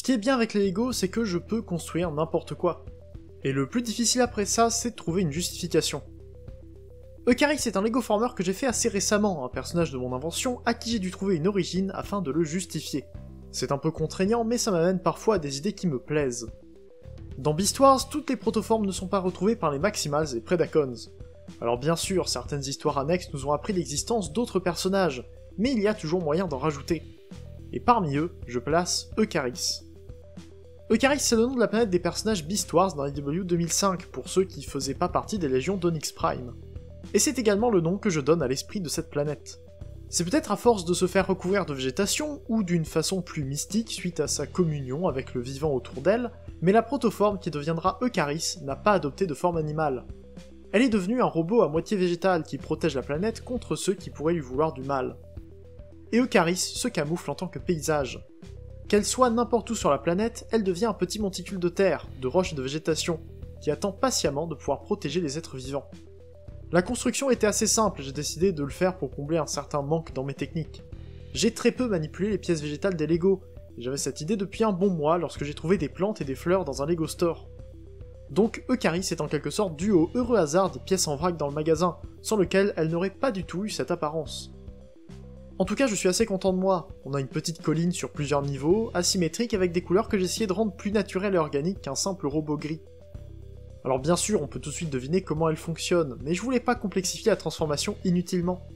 Ce qui est bien avec les Lego, c'est que je peux construire n'importe quoi. Et le plus difficile après ça, c'est de trouver une justification. Eucharis est un Lego Former que j'ai fait assez récemment, un personnage de mon invention à qui j'ai dû trouver une origine afin de le justifier. C'est un peu contraignant, mais ça m'amène parfois à des idées qui me plaisent. Dans Beast Wars, toutes les protoformes ne sont pas retrouvées par les Maximals et Predacons. Alors bien sûr, certaines histoires annexes nous ont appris l'existence d'autres personnages, mais il y a toujours moyen d'en rajouter. Et parmi eux, je place Eucharis. Eucharis, c'est le nom de la planète des personnages Beast Wars dans IDW 2005, pour ceux qui faisaient pas partie des légions d'Onyx Prime. Et c'est également le nom que je donne à l'esprit de cette planète. C'est peut-être à force de se faire recouvrir de végétation, ou d'une façon plus mystique suite à sa communion avec le vivant autour d'elle, mais la protoforme qui deviendra Eucharis n'a pas adopté de forme animale. Elle est devenue un robot à moitié végétal qui protège la planète contre ceux qui pourraient lui vouloir du mal. Et Eucharis se camoufle en tant que paysage. Qu'elle soit n'importe où sur la planète, elle devient un petit monticule de terre, de roches et de végétation, qui attend patiemment de pouvoir protéger les êtres vivants. La construction était assez simple, j'ai décidé de le faire pour combler un certain manque dans mes techniques. J'ai très peu manipulé les pièces végétales des Lego, et j'avais cette idée depuis un bon mois lorsque j'ai trouvé des plantes et des fleurs dans un Lego store. Donc Eucharis est en quelque sorte dû au heureux hasard des pièces en vrac dans le magasin, sans lequel elle n'aurait pas du tout eu cette apparence. En tout cas, je suis assez content de moi. On a une petite colline sur plusieurs niveaux, asymétrique avec des couleurs que j'ai essayé de rendre plus naturelles et organiques qu'un simple robot gris. Alors bien sûr, on peut tout de suite deviner comment elle fonctionne, mais je voulais pas complexifier la transformation inutilement.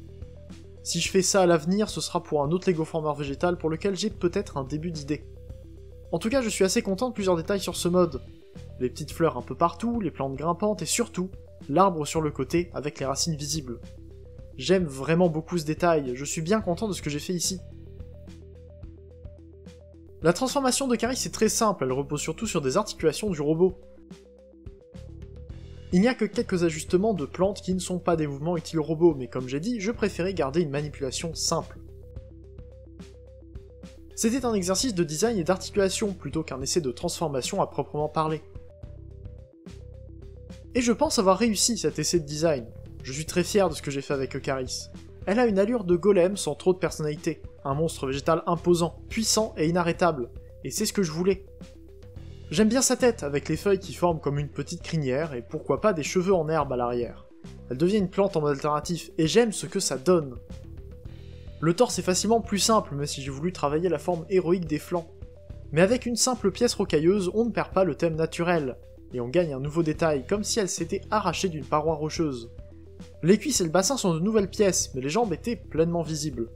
Si je fais ça à l'avenir, ce sera pour un autre Lego Former végétal pour lequel j'ai peut-être un début d'idée. En tout cas, je suis assez content de plusieurs détails sur ce mode. Les petites fleurs un peu partout, les plantes grimpantes et surtout, l'arbre sur le côté avec les racines visibles. J'aime vraiment beaucoup ce détail, je suis bien content de ce que j'ai fait ici. La transformation de Eucharis est très simple, elle repose surtout sur des articulations du robot. Il n'y a que quelques ajustements de plantes qui ne sont pas des mouvements utiles au robot, mais comme j'ai dit, je préférais garder une manipulation simple. C'était un exercice de design et d'articulation, plutôt qu'un essai de transformation à proprement parler. Et je pense avoir réussi cet essai de design. Je suis très fier de ce que j'ai fait avec Eucharis. Elle a une allure de golem sans trop de personnalité, un monstre végétal imposant, puissant et inarrêtable, et c'est ce que je voulais. J'aime bien sa tête, avec les feuilles qui forment comme une petite crinière, et pourquoi pas des cheveux en herbe à l'arrière. Elle devient une plante en mode alternatif, et j'aime ce que ça donne. Le torse est facilement plus simple, même si j'ai voulu travailler la forme héroïque des flancs. Mais avec une simple pièce rocailleuse, on ne perd pas le thème naturel, et on gagne un nouveau détail, comme si elle s'était arrachée d'une paroi rocheuse. Les cuisses et le bassin sont de nouvelles pièces, mais les jambes étaient pleinement visibles.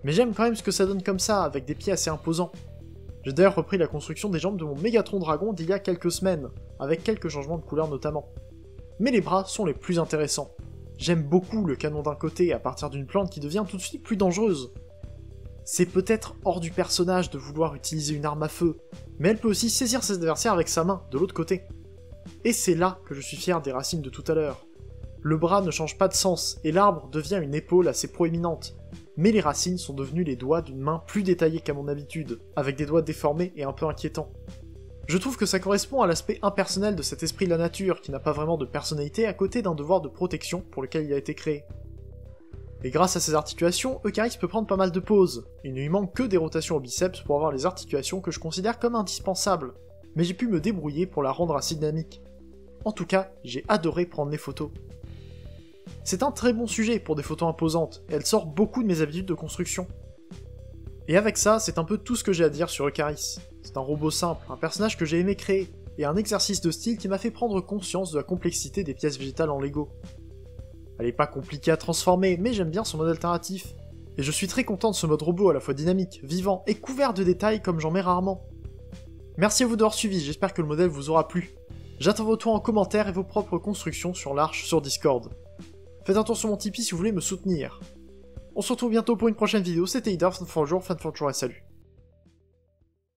Mais j'aime quand même ce que ça donne comme ça, avec des pieds assez imposants. J'ai d'ailleurs repris la construction des jambes de mon Mégatron Dragon d'il y a quelques semaines, avec quelques changements de couleur notamment. Mais les bras sont les plus intéressants. J'aime beaucoup le canon d'un côté à partir d'une plante qui devient tout de suite plus dangereuse. C'est peut-être hors du personnage de vouloir utiliser une arme à feu, mais elle peut aussi saisir ses adversaires avec sa main, de l'autre côté. Et c'est là que je suis fier des racines de tout à l'heure. Le bras ne change pas de sens, et l'arbre devient une épaule assez proéminente, mais les racines sont devenues les doigts d'une main plus détaillée qu'à mon habitude, avec des doigts déformés et un peu inquiétants. Je trouve que ça correspond à l'aspect impersonnel de cet esprit de la nature, qui n'a pas vraiment de personnalité à côté d'un devoir de protection pour lequel il a été créé. Et grâce à ces articulations, Eucharis peut prendre pas mal de pauses. Il ne lui manque que des rotations au biceps pour avoir les articulations que je considère comme indispensables, mais j'ai pu me débrouiller pour la rendre assez dynamique. En tout cas, j'ai adoré prendre les photos. C'est un très bon sujet pour des photos imposantes, et elle sort beaucoup de mes habitudes de construction. Et avec ça, c'est un peu tout ce que j'ai à dire sur Eucharis. C'est un robot simple, un personnage que j'ai aimé créer, et un exercice de style qui m'a fait prendre conscience de la complexité des pièces végétales en Lego. Elle est pas compliquée à transformer, mais j'aime bien son mode alternatif. Et je suis très content de ce mode robot à la fois dynamique, vivant et couvert de détails comme j'en mets rarement. Merci à vous d'avoir suivi, j'espère que le modèle vous aura plu. J'attends vos retours en commentaire et vos propres constructions sur l'Arche sur Discord. Faites un tour sur mon Tipeee si vous voulez me soutenir. On se retrouve bientôt pour une prochaine vidéo, c'était Ida, Fanforger et salut.